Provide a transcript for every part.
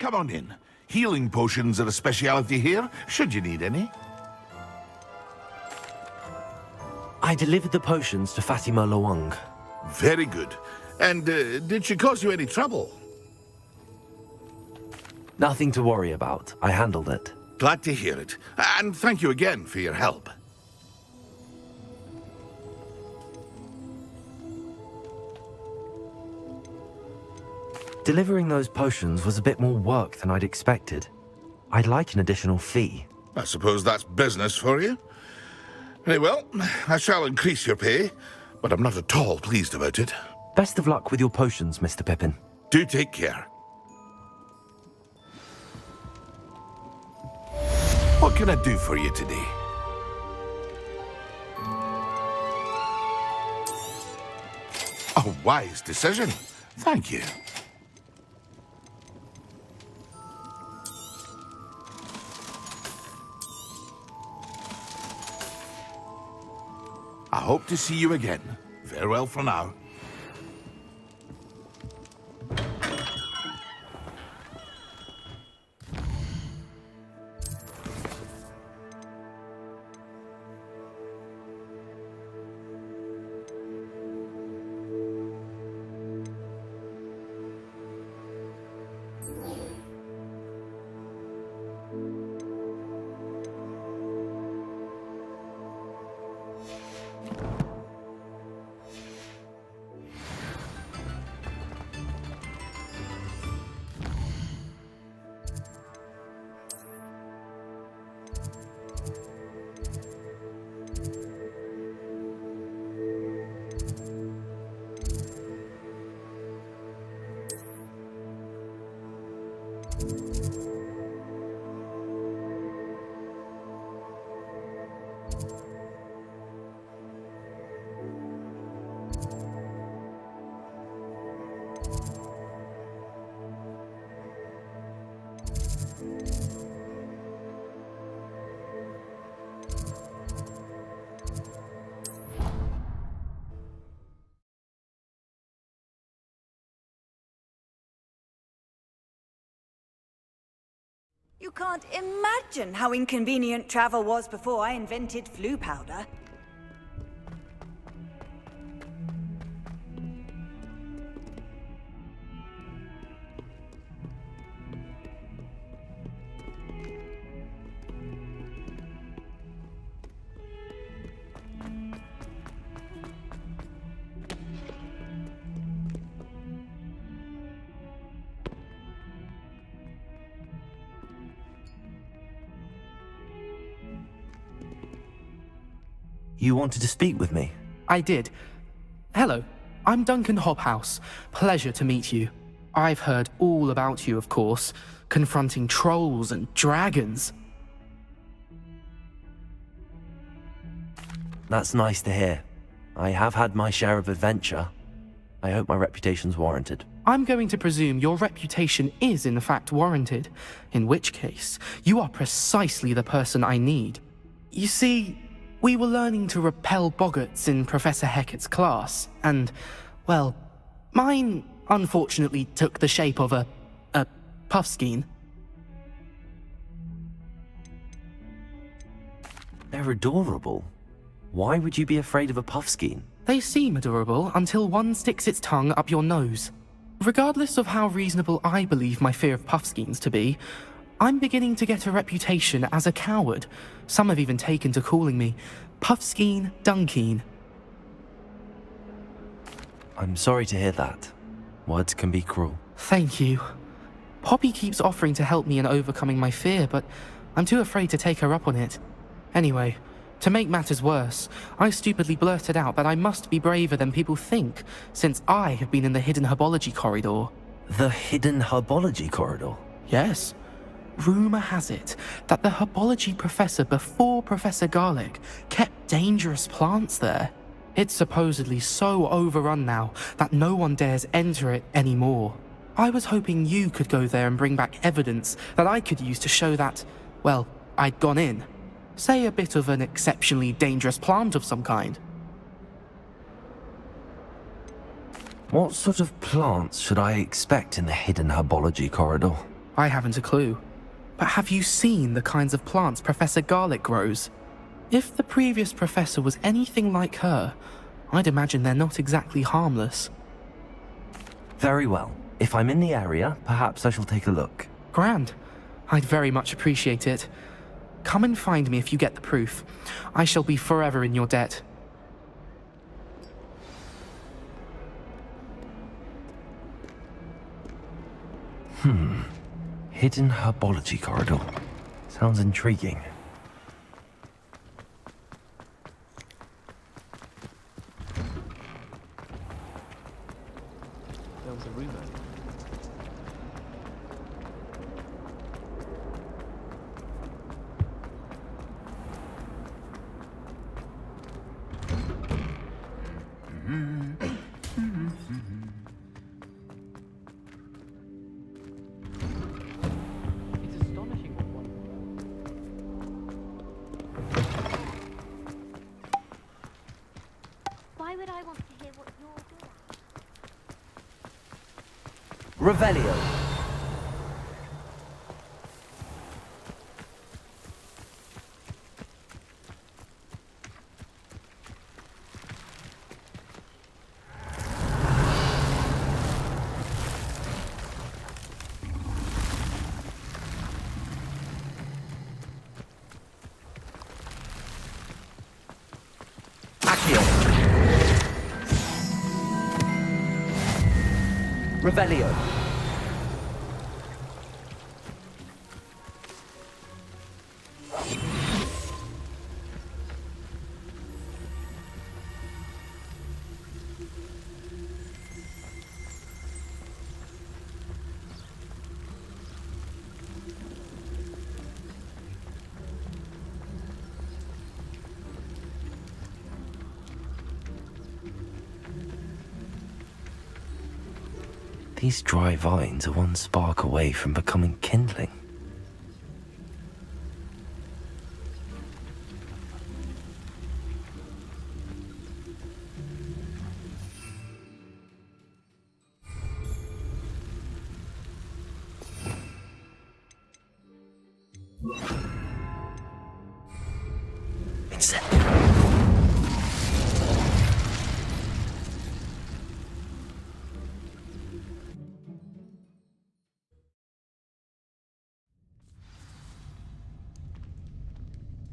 Come on in. Healing potions are a speciality here, should you need any. I delivered the potions to Fatima Lawang. Very good. And did she cause you any trouble? Nothing to worry about. I handled it. Glad to hear it. And thank you again for your help. Delivering those potions was a bit more work than I'd expected. I'd like an additional fee. I suppose that's business for you. Very well, I shall increase your pay, but I'm not at all pleased about it. Best of luck with your potions, Mr. Pippin. Do take care. What can I do for you today? A wise decision. Thank you. I hope to see you again. Farewell for now. You can't imagine how inconvenient travel was before I invented flu powder. You wanted to speak with me? I did. Hello, I'm Duncan Hobhouse. Pleasure to meet you. I've heard all about you, of course, confronting trolls and dragons. That's nice to hear. I have had my share of adventure. I hope my reputation's warranted. I'm going to presume your reputation is in fact warranted, in which case, you are precisely the person I need. You see, we were learning to repel boggarts in Professor Hecat's class, and, well, mine unfortunately took the shape of a puffskein. They're adorable. Why would you be afraid of a puffskein? They seem adorable until one sticks its tongue up your nose. Regardless of how reasonable I believe my fear of puffskeins to be, I'm beginning to get a reputation as a coward. Some have even taken to calling me Puffskein Dunkeen. I'm sorry to hear that. Words can be cruel. Thank you. Poppy keeps offering to help me in overcoming my fear, but I'm too afraid to take her up on it. Anyway, to make matters worse, I stupidly blurted out that I must be braver than people think, since I have been in the hidden herbology corridor. The hidden herbology corridor? Yes. Rumour has it that the herbology professor before Professor Garlic kept dangerous plants there. It's supposedly so overrun now that no one dares enter it anymore. I was hoping you could go there and bring back evidence that I could use to show that, well, I'd gone in. Say a bit of an exceptionally dangerous plant of some kind. What sort of plants should I expect in the hidden herbology corridor? I haven't a clue. But have you seen the kinds of plants Professor Garlic grows? If the previous professor was anything like her, I'd imagine they're not exactly harmless. Very well. If I'm in the area, perhaps I shall take a look. Grand. I'd very much appreciate it. Come and find me if you get the proof. I shall be forever in your debt. Hidden herbology corridor. Sounds intriguing. There was a rumor. It's astonishing what one. Why would I want to hear what you're good at? Revelio. Accio. Revelio. These dry vines are one spark away from becoming kindling.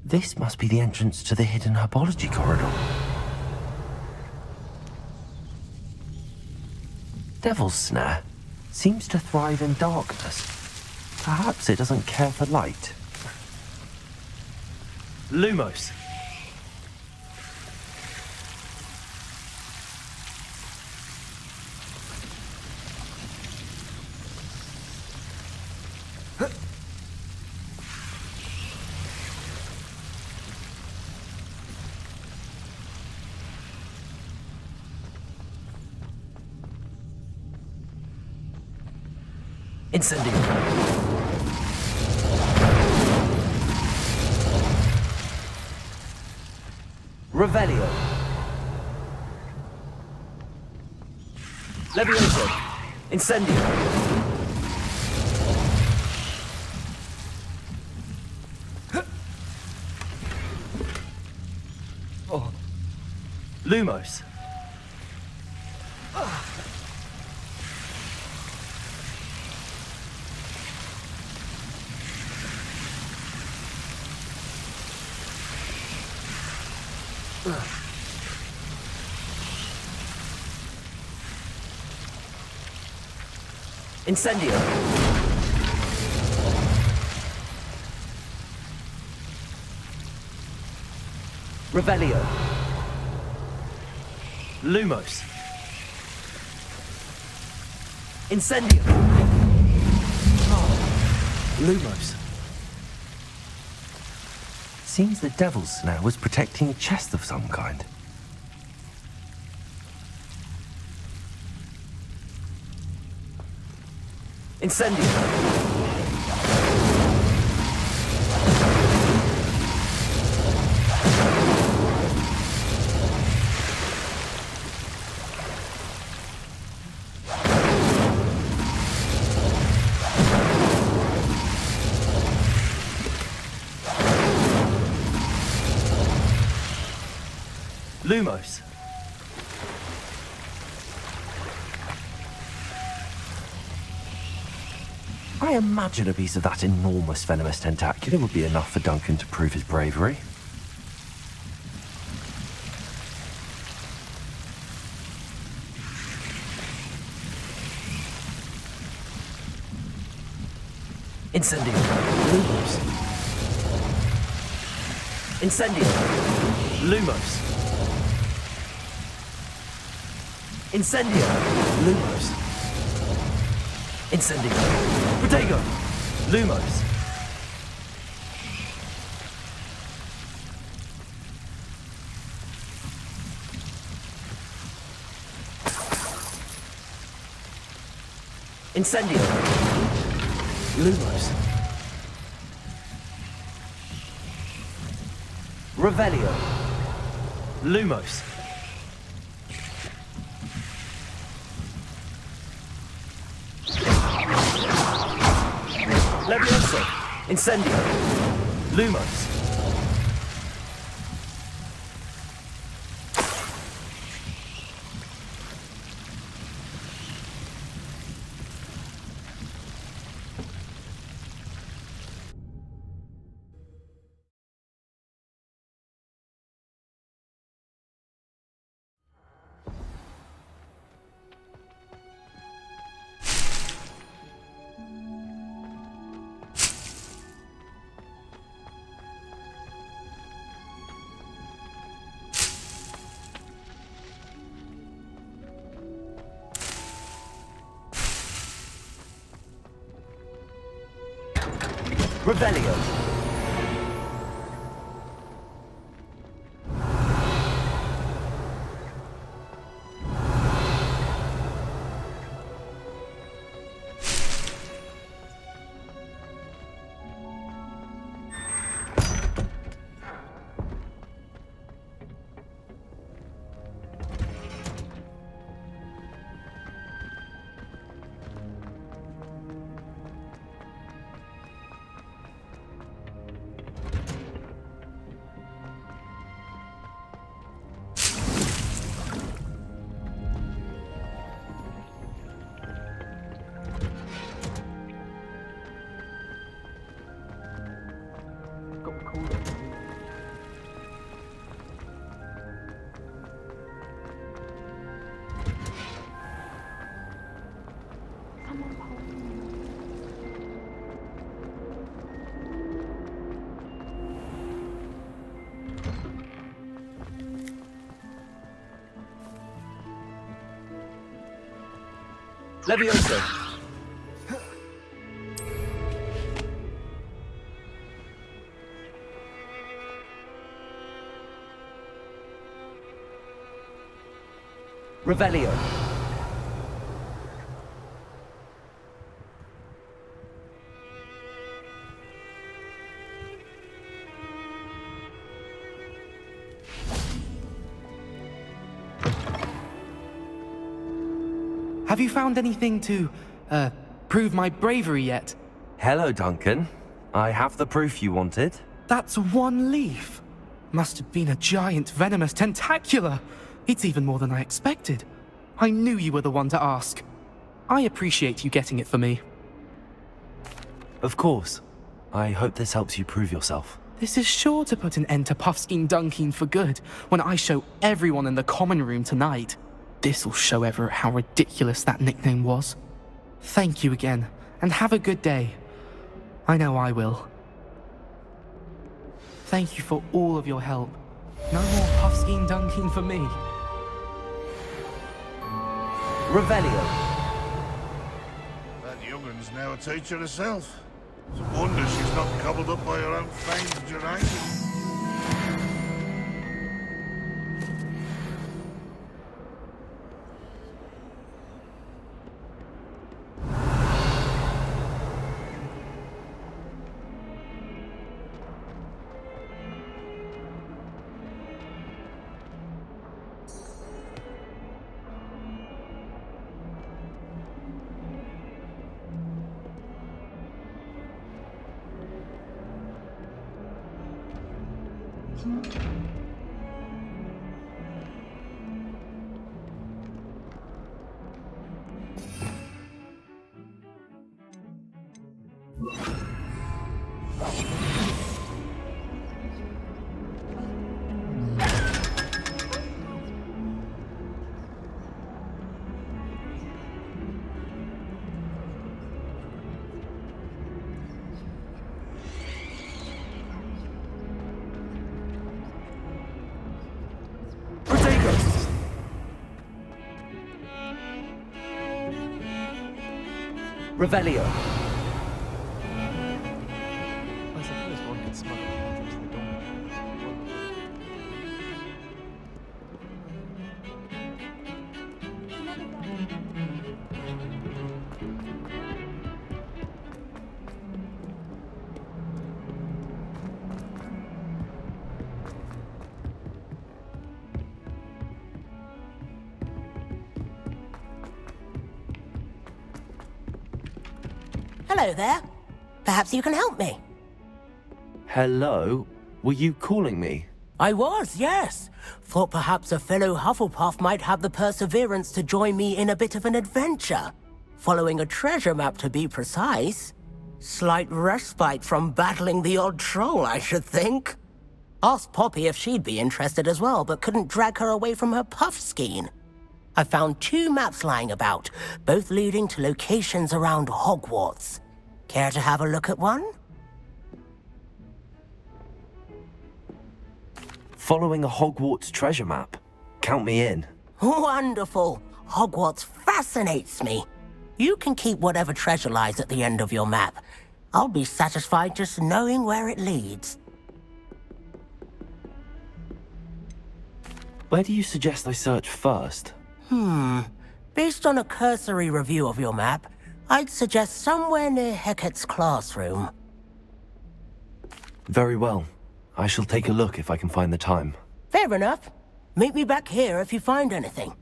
This must be the entrance to the hidden herbology corridor. Devil's Snare seems to thrive in darkness. Perhaps it doesn't care for light. Lumos. Incendio. Revelio. Levioso. Incendio. Oh. Lumos. Incendio. Revelio. Lumos. Incendio. Oh. Lumos. Seems the Devil's Snare was protecting a chest of some kind. Incendio. Lumos. I imagine a piece of that enormous venomous tentacular would be enough for Duncan to prove his bravery. Incendio. Lumos. Incendio. Lumos. Incendio. Lumos. Incendio. Protego. Lumos. Incendio. Lumos. Revelio. Lumos. Levioso. Incendio. Lumos. Revelio. Levioso. Revelio. Have you found anything to, prove my bravery yet? Hello, Duncan. I have the proof you wanted. That's one leaf. Must have been a giant venomous tentacula. It's even more than I expected. I knew you were the one to ask. I appreciate you getting it for me. Of course. I hope this helps you prove yourself. This is sure to put an end to Puffskein Dunkin for good when I show everyone in the common room tonight. This'll show Everett how ridiculous that nickname was. Thank you again, and have a good day. I know I will. Thank you for all of your help. No more Puffskein Dunkin for me. Revelio. That young'un's now a teacher herself. It's a wonder she's not gobbled up by her own fanged geranium. Revelio. I suppose one could smuggle that into the door. Hello there. Perhaps you can help me. Hello? Were you calling me? I was, yes. Thought perhaps a fellow Hufflepuff might have the perseverance to join me in a bit of an adventure. Following a treasure map, to be precise. Slight respite from battling the odd troll, I should think. Asked Poppy if she'd be interested as well, but couldn't drag her away from her puff skein. I found 2 maps lying about, both leading to locations around Hogwarts. Care to have a look at one? Following a Hogwarts treasure map. Count me in. Wonderful. Hogwarts fascinates me. You can keep whatever treasure lies at the end of your map. I'll be satisfied just knowing where it leads. Where do you suggest I search first? Based on a cursory review of your map, I'd suggest somewhere near Hecat's classroom. Very well. I shall take a look if I can find the time. Fair enough. Meet me back here if you find anything.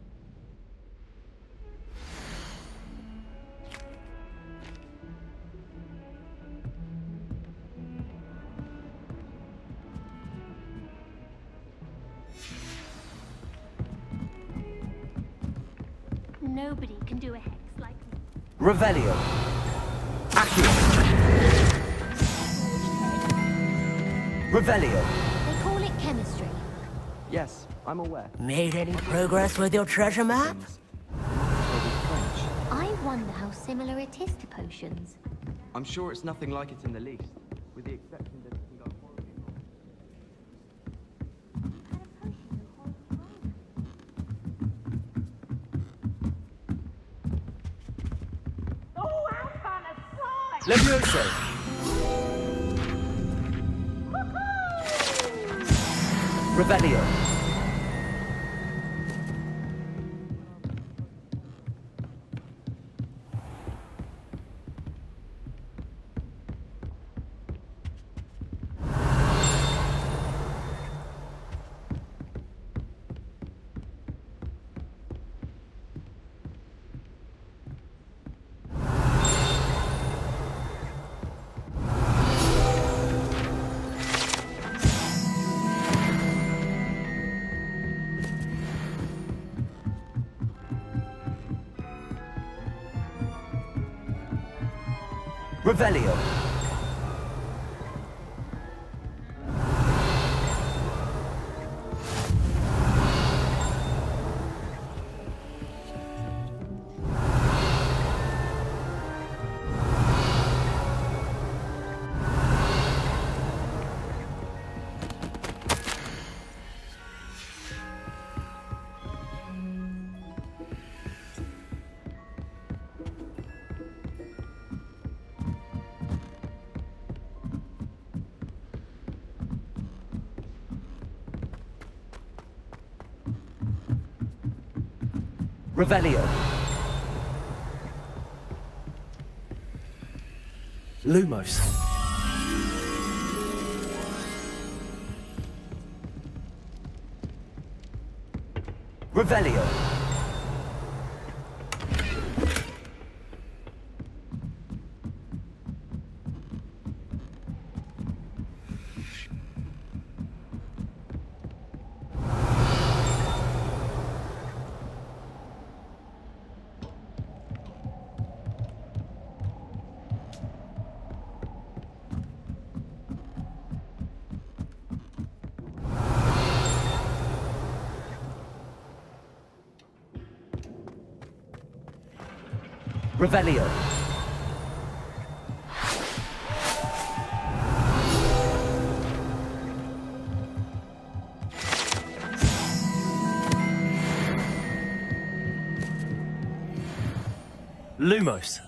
Nobody can do a hex like me. Revelio. Accio. Revelio. They call it chemistry. Yes, I'm aware. Made any progress with your treasure map? French. I wonder how similar it is to potions. I'm sure it's nothing like it in the least, with the exception that it can go horribly wrong. Levioso. Revelio. Revelio. Revelio. Lumos. Revelio. Revelio. Lumos.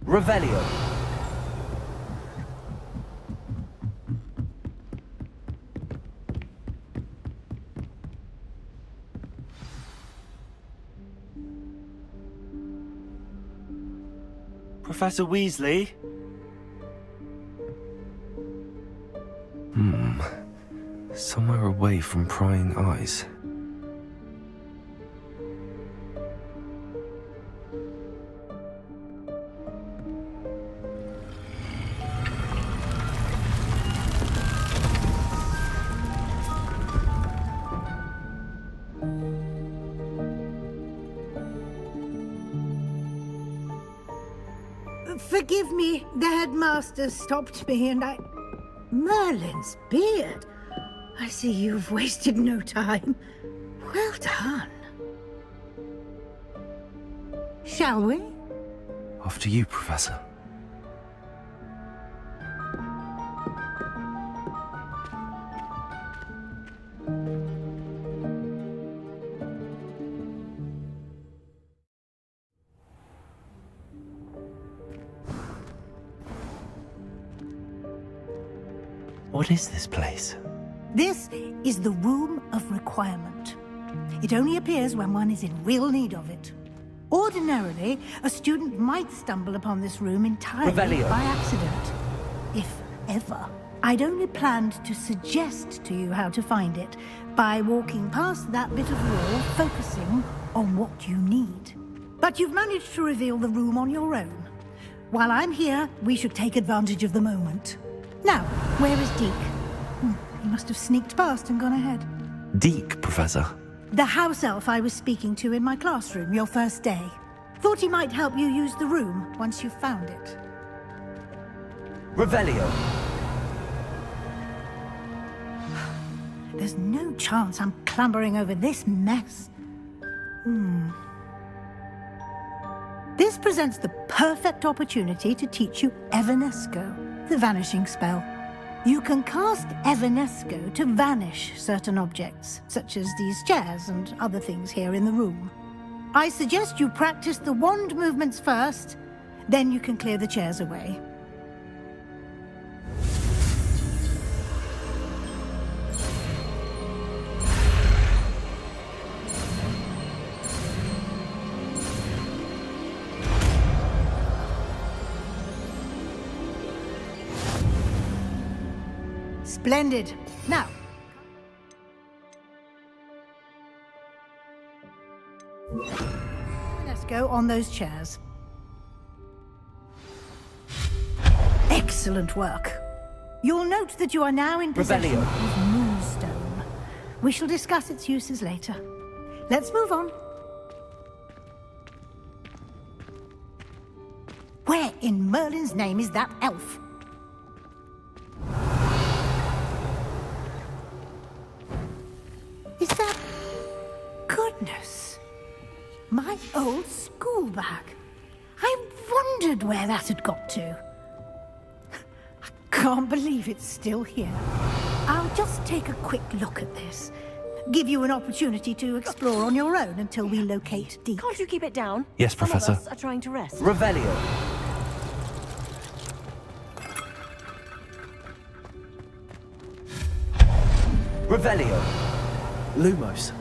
Revelio. Professor Weasley? Somewhere away from prying eyes. Forgive me, the headmaster stopped me and I... Merlin's beard. I see you've wasted no time. Well done. Shall we? After you, Professor. What is this place? This is the Room of Requirement. It only appears when one is in real need of it. Ordinarily, a student might stumble upon this room entirely Revelio. by accident. If ever. I'd only planned to suggest to you how to find it by walking past that bit of wall, focusing on what you need. But you've managed to reveal the room on your own. While I'm here, we should take advantage of the moment. Now, where is Deke? He must have sneaked past and gone ahead. Deke, Professor. The house elf I was speaking to in my classroom your first day. Thought he might help you use the room once you've found it. Revelio. There's no chance I'm clambering over this mess. This presents the perfect opportunity to teach you Evanesco, the vanishing spell. You can cast Evanesco to vanish certain objects, such as these chairs and other things here in the room. I suggest you practice the wand movements first, then you can clear the chairs away. Splendid. Now. Let's go on those chairs. Excellent work. You'll note that you are now in possession of Moonstone. We shall discuss its uses later. Let's move on. Where in Merlin's name is that elf? Is that... Goodness. My old school bag. I wondered where that had got to. I can't believe it's still here. I'll just take a quick look at this. Give you an opportunity to explore on your own until we locate Deke. Can't you keep it down? Yes, Professor. Some of us are trying to rest. Revelio. Revelio. Lumos.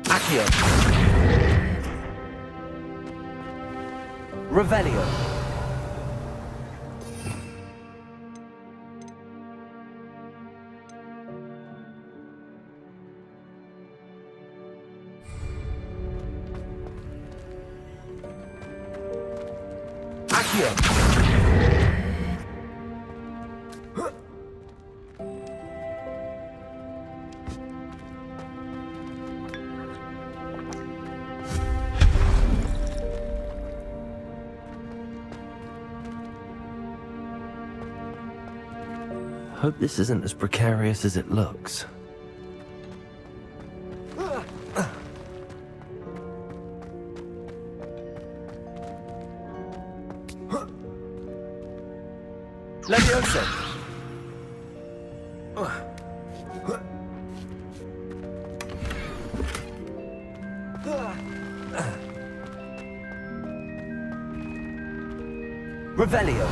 Accio. Revelio. Accio. Hope this isn't as precarious as it looks. Leviosa! Revelio.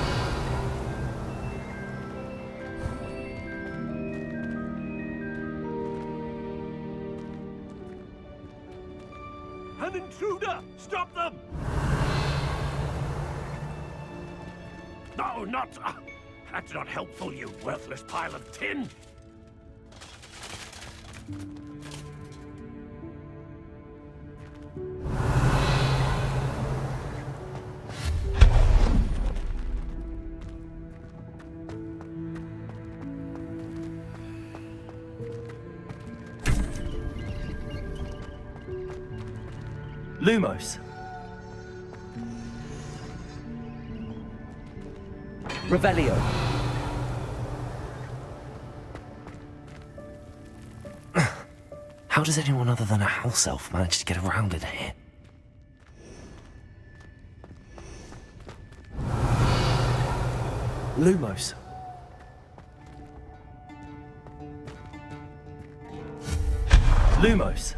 An intruder! Stop them! No, not... that's not helpful, you worthless pile of tin! Lumos. Revelio. How does anyone other than a house elf manage to get around in here? Lumos. Lumos.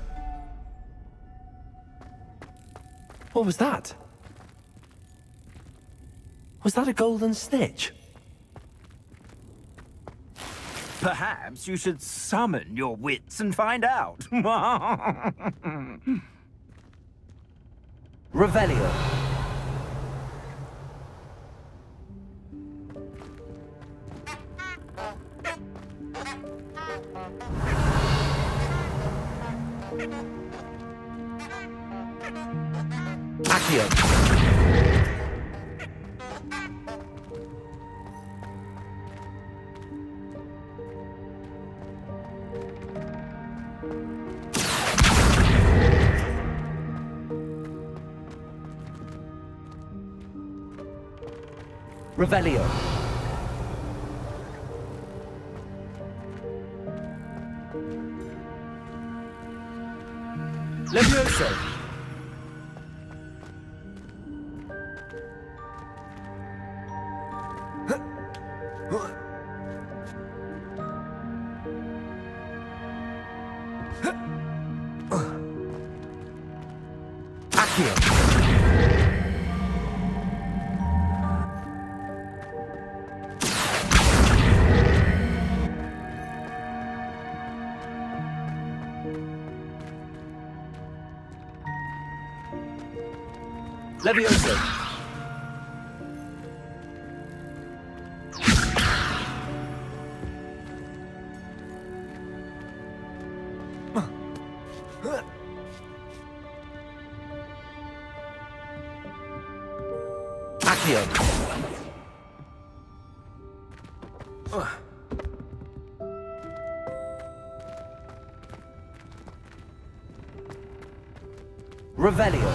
What was that? Was that a golden snitch? Perhaps you should summon your wits and find out. Revelio. Accio. Revelio. Levioso. Levioso. Accio. Revelio.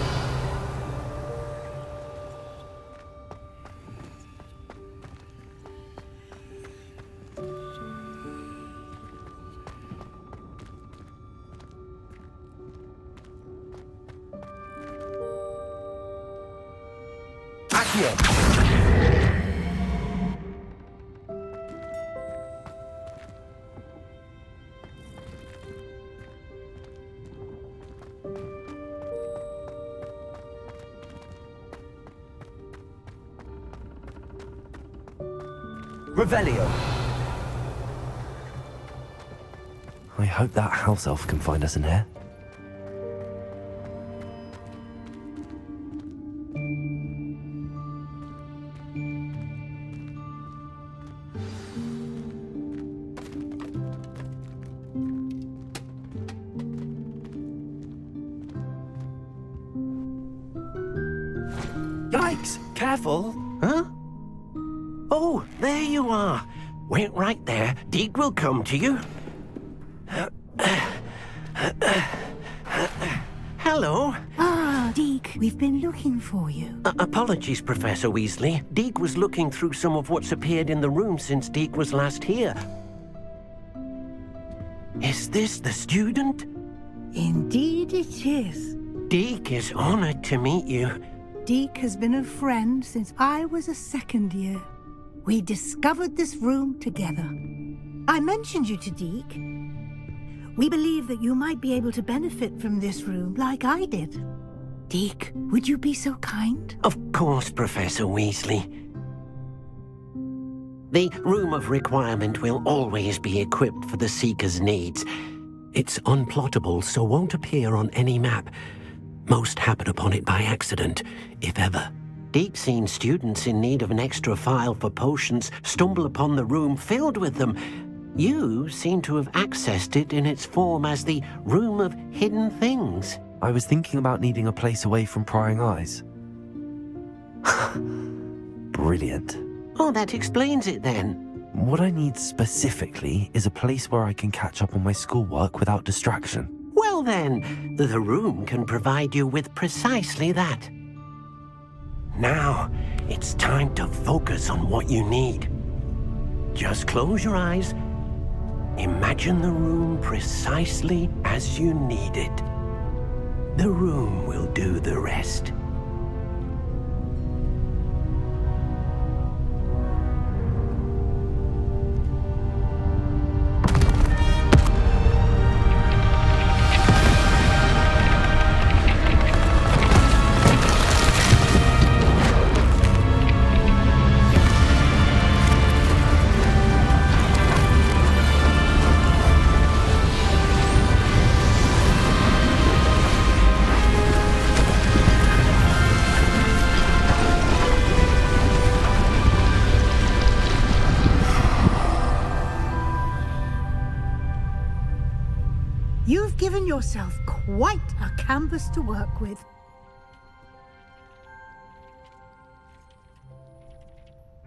Accio. Revelio. I hope that house elf can find us in here. Yikes! Careful! Huh? Oh, there you are. Wait right there. Deek will come to you. Hello. Ah, Deek, we've been looking for you. Apologies, Professor Weasley. Deek was looking through some of what's appeared in the room since Deek was last here. Is this the student? Indeed it is. Deek is honored to meet you. Deek has been a friend since I was a second year. We discovered this room together. I mentioned you to Deek. We believe that you might be able to benefit from this room like I did. Deek, would you be so kind? Of course, Professor Weasley. The Room of Requirement will always be equipped for the Seeker's needs. It's unplottable, so won't appear on any map. Most happen upon it by accident, if ever. Deep-seen students in need of an extra file for potions stumble upon the room filled with them. You seem to have accessed it in its form as the Room of Hidden Things. I was thinking about needing a place away from prying eyes. Brilliant. Oh, that explains it then. What I need specifically is a place where I can catch up on my schoolwork without distraction. Well then, the room can provide you with precisely that. Now, it's time to focus on what you need. Just close your eyes. Imagine the room precisely as you need it. The room will do the rest. You've given yourself quite a canvas to work with.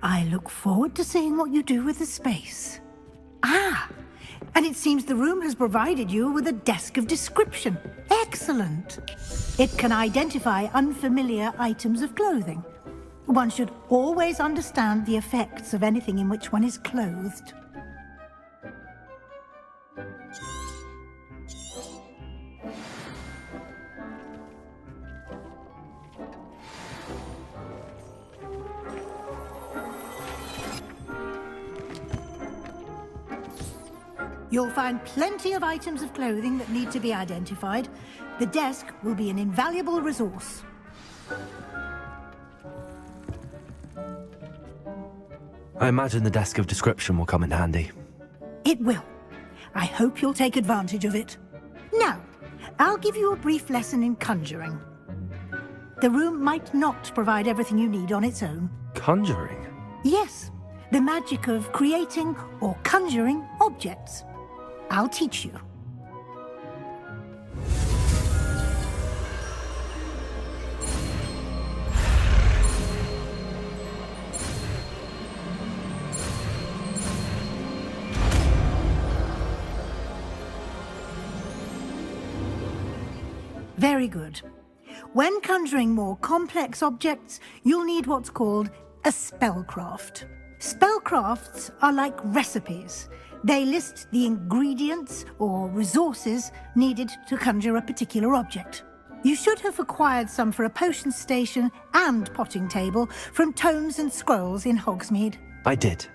I look forward to seeing what you do with the space. Ah, and it seems the room has provided you with a desk of description. Excellent. It can identify unfamiliar items of clothing. One should always understand the effects of anything in which one is clothed. You'll find plenty of items of clothing that need to be identified. The desk will be an invaluable resource. I imagine the desk of description will come in handy. It will. I hope you'll take advantage of it. Now, I'll give you a brief lesson in conjuring. The room might not provide everything you need on its own. Conjuring? Yes, the magic of creating or conjuring objects. I'll teach you. Very good. When conjuring more complex objects, you'll need what's called a spellcraft. Spellcrafts are like recipes. They list the ingredients or resources needed to conjure a particular object. You should have acquired some for a potion station and potting table from tomes and scrolls in Hogsmeade. I did.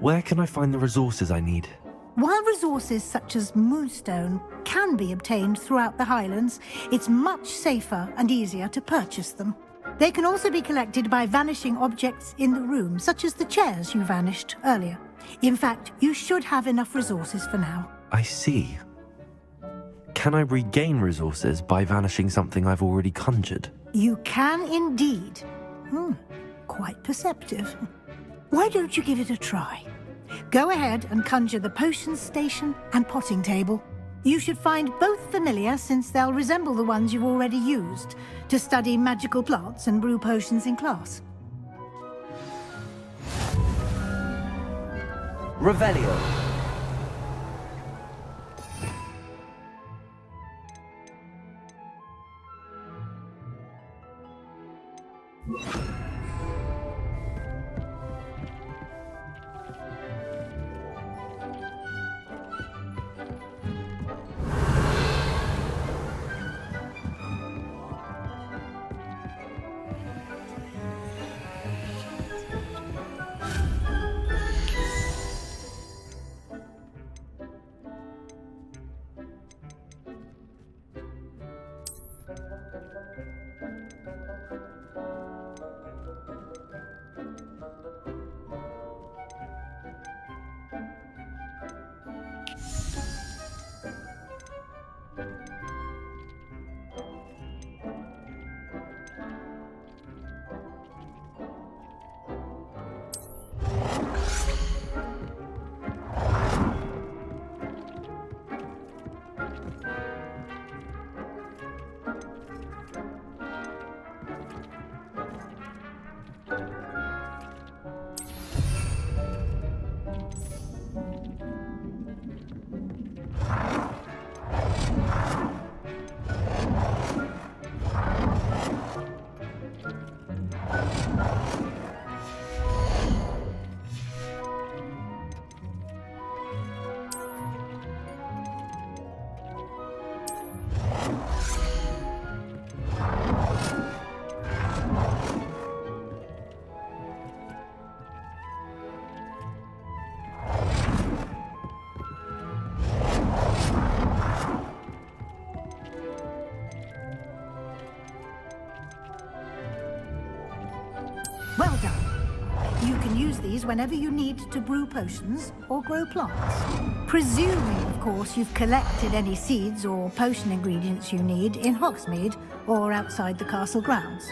Where can I find the resources I need? While resources such as moonstone can be obtained throughout the Highlands, it's much safer and easier to purchase them. They can also be collected by vanishing objects in the room, such as the chairs you vanished earlier. In fact, you should have enough resources for now. I see. Can I regain resources by vanishing something I've already conjured? You can indeed. Quite perceptive. Why don't you give it a try? Go ahead and conjure the potion station and potting table. You should find both familiar, since they'll resemble the ones you've already used to study magical plants and brew potions in class. Revelio. Well done. You can use these whenever you need to brew potions or grow plants. Presuming, of course, you've collected any seeds or potion ingredients you need in Hogsmeade or outside the castle grounds.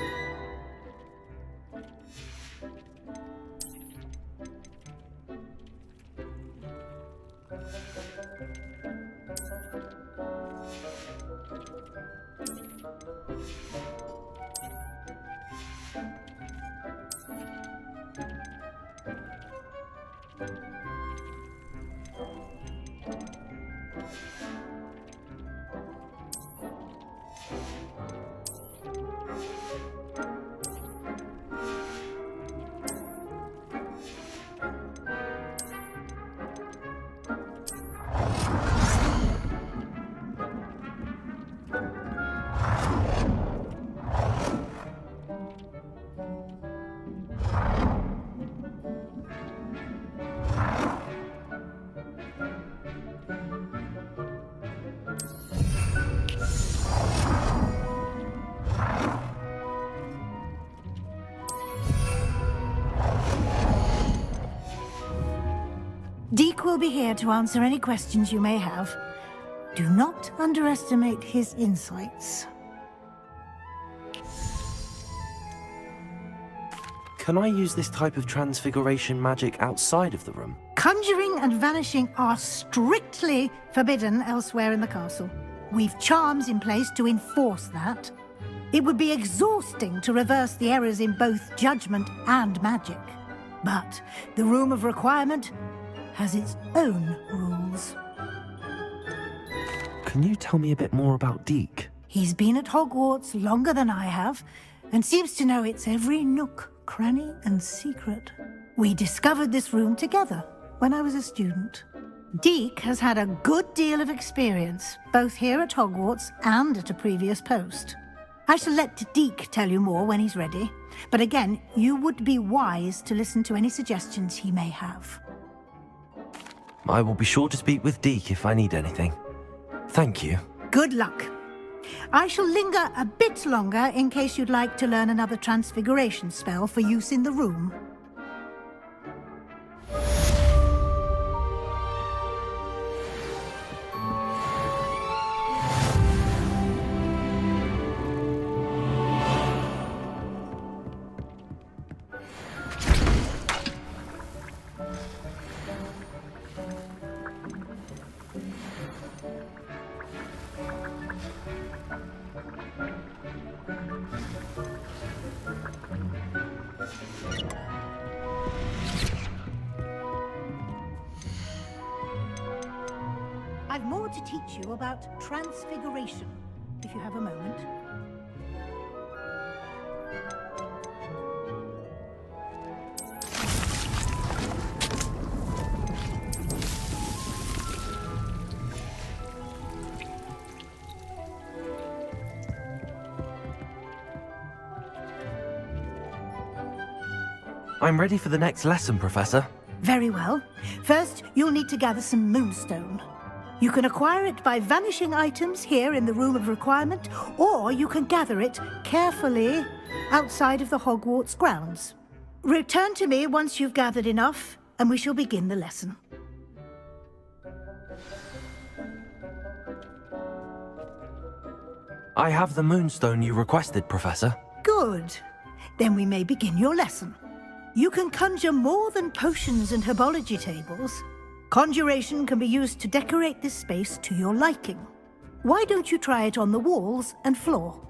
Deke will be here to answer any questions you may have. Do not underestimate his insights. Can I use this type of transfiguration magic outside of the room? Conjuring and vanishing are strictly forbidden elsewhere in the castle. We've charms in place to enforce that. It would be exhausting to reverse the errors in both judgment and magic. But the Room of Requirement has its own rules. Can you tell me a bit more about Deke? He's been at Hogwarts longer than I have, and seems to know its every nook, cranny, and secret. We discovered this room together when I was a student. Deke has had a good deal of experience, both here at Hogwarts and at a previous post. I shall let Deke tell you more when he's ready, but again, you would be wise to listen to any suggestions he may have. I will be sure to speak with Deke if I need anything. Thank you. Good luck. I shall linger a bit longer in case you'd like to learn another transfiguration spell for use in the room. I've more to teach you about transfiguration, if you have a moment. I'm ready for the next lesson, Professor. Very well. First, you'll need to gather some moonstone. You can acquire it by vanishing items here in the Room of Requirement, or you can gather it carefully outside of the Hogwarts grounds. Return to me once you've gathered enough, and we shall begin the lesson. I have the moonstone you requested, Professor. Good. Then we may begin your lesson. You can conjure more than potions and herbology tables. Conjuration can be used to decorate this space to your liking. Why don't you try it on the walls and floor?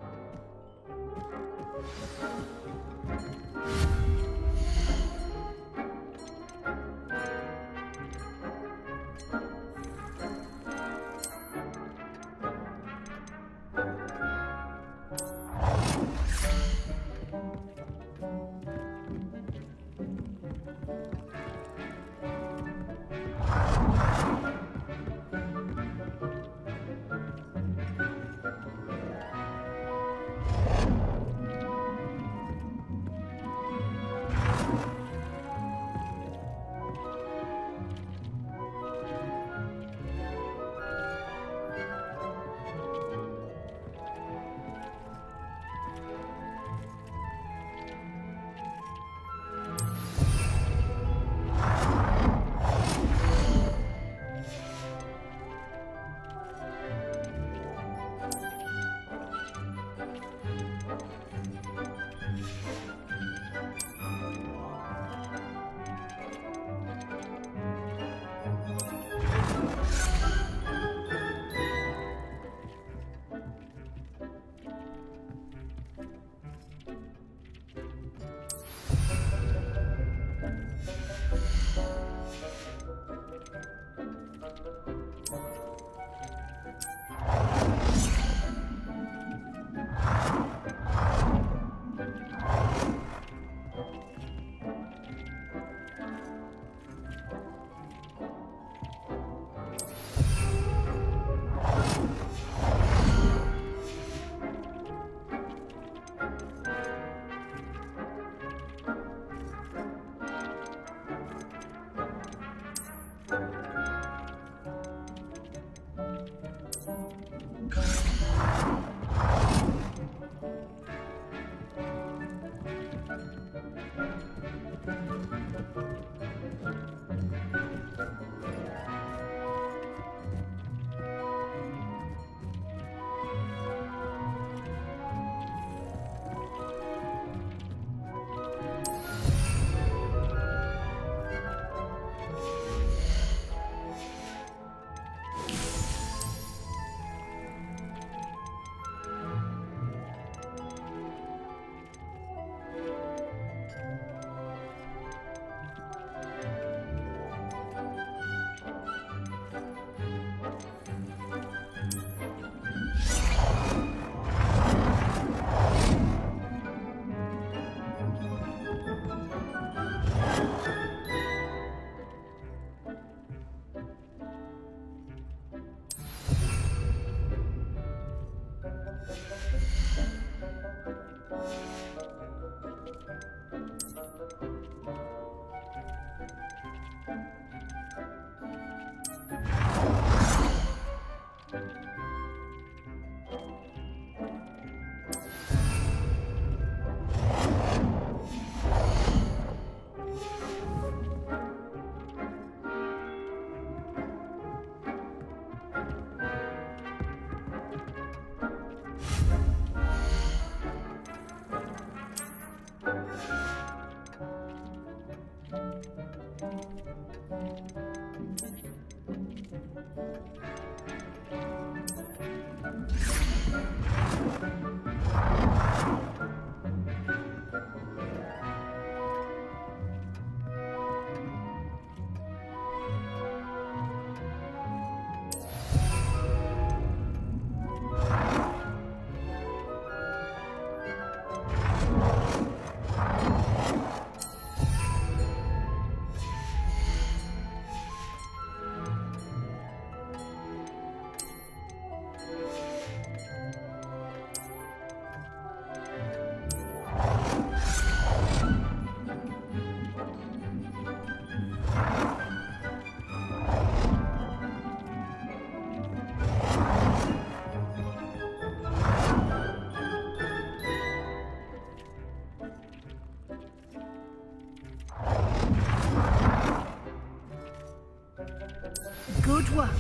Good work.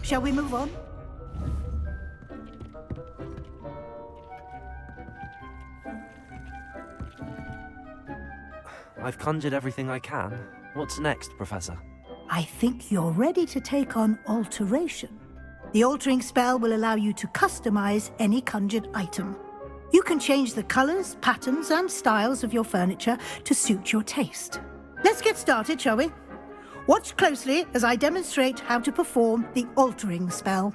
Shall we move on? I've conjured everything I can. What's next, Professor? I think you're ready to take on alteration. The altering spell will allow you to customize any conjured item. You can change the colors, patterns, and styles of your furniture to suit your taste. Let's get started, shall we? Watch closely as I demonstrate how to perform the altering spell.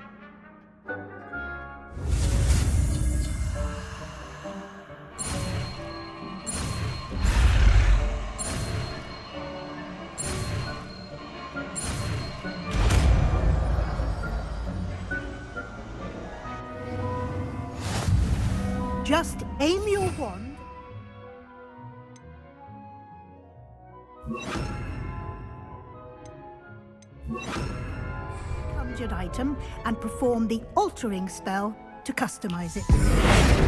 Just aim your wand conjured item and perform the altering spell to customize it.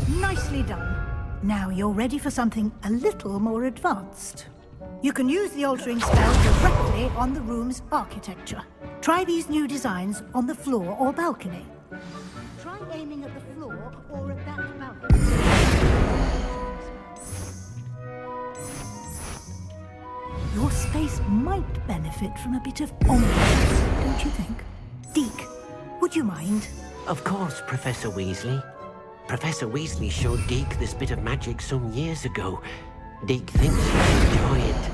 Nicely done. Now you're ready for something a little more advanced. You can use the altering spell directly on the room's architecture. Try these new designs on the floor or balcony. Try aiming at the floor or at that balcony. Your space might benefit from a bit of ambiance, don't you think? Deke, would you mind? Of course, Professor Weasley. Professor Weasley showed Deke this bit of magic some years ago. Deke thinks you'll enjoy it.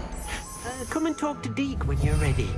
Come and talk to Deke when you're ready.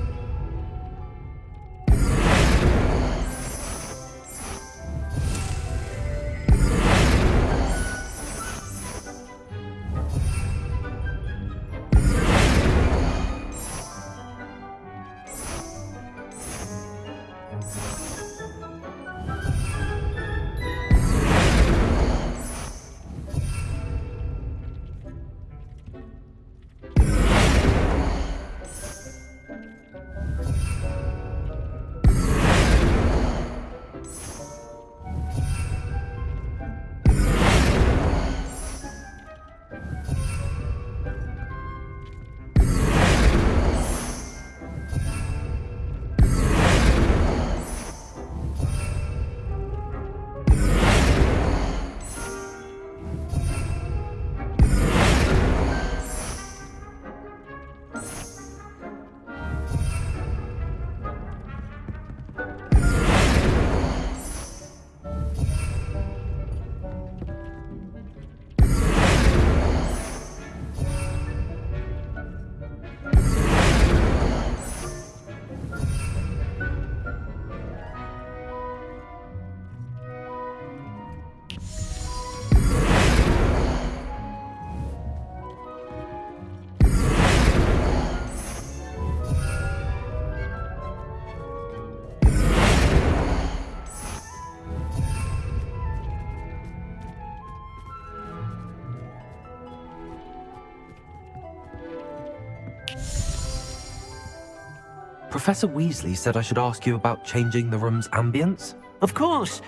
Professor Weasley said I should ask you about changing the room's ambience. Of course.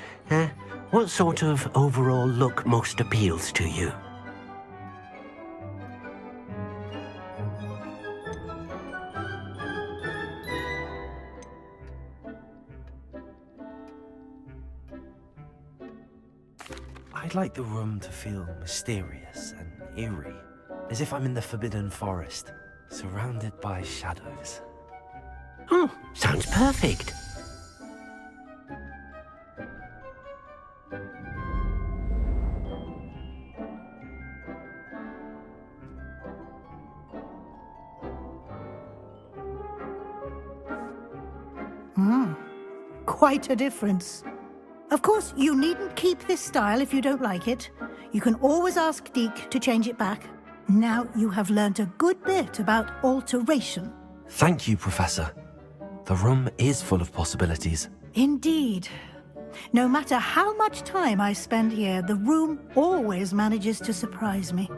What sort of overall look most appeals to you? I'd like the room to feel mysterious and eerie, as if I'm in the Forbidden Forest, surrounded by shadows. Oh, sounds perfect. Quite a difference. Of course, you needn't keep this style if you don't like it. You can always ask Deke to change it back. Now you have learnt a good bit about alteration. Thank you, Professor. The room is full of possibilities. Indeed. No matter how much time I spend here, the room always manages to surprise me.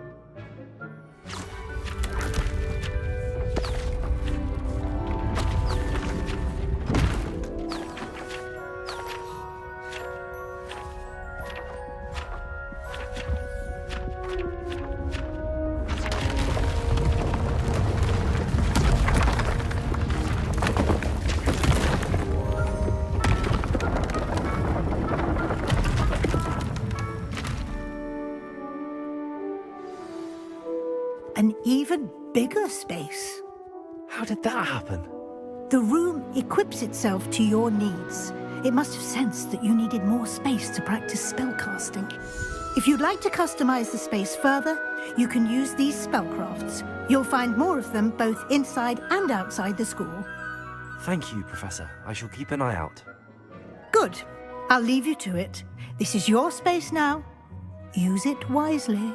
An even bigger space. How did that happen? The room equips itself to your needs. It must have sensed that you needed more space to practice spellcasting. If you'd like to customize the space further, you can use these spellcrafts. You'll find more of them both inside and outside the school. Thank you, Professor. I shall keep an eye out. Good. I'll leave you to it. This is your space now. Use it wisely.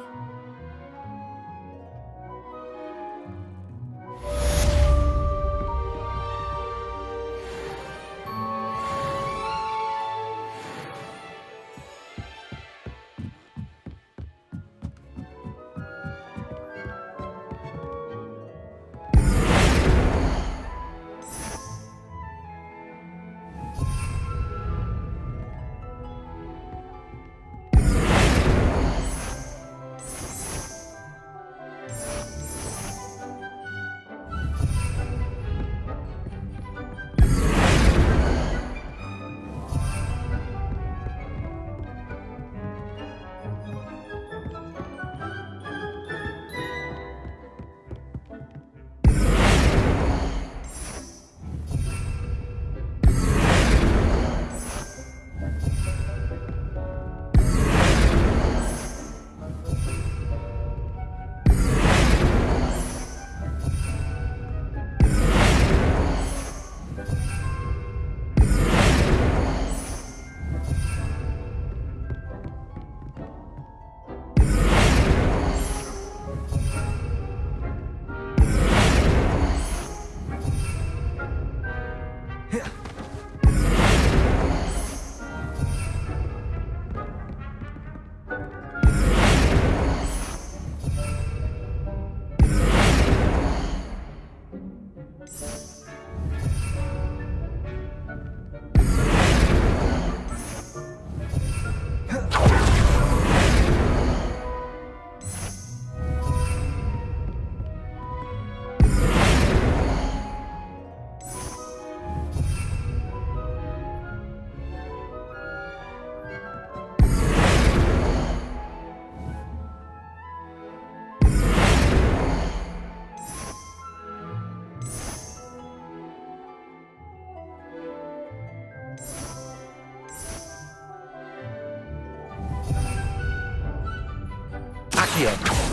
here.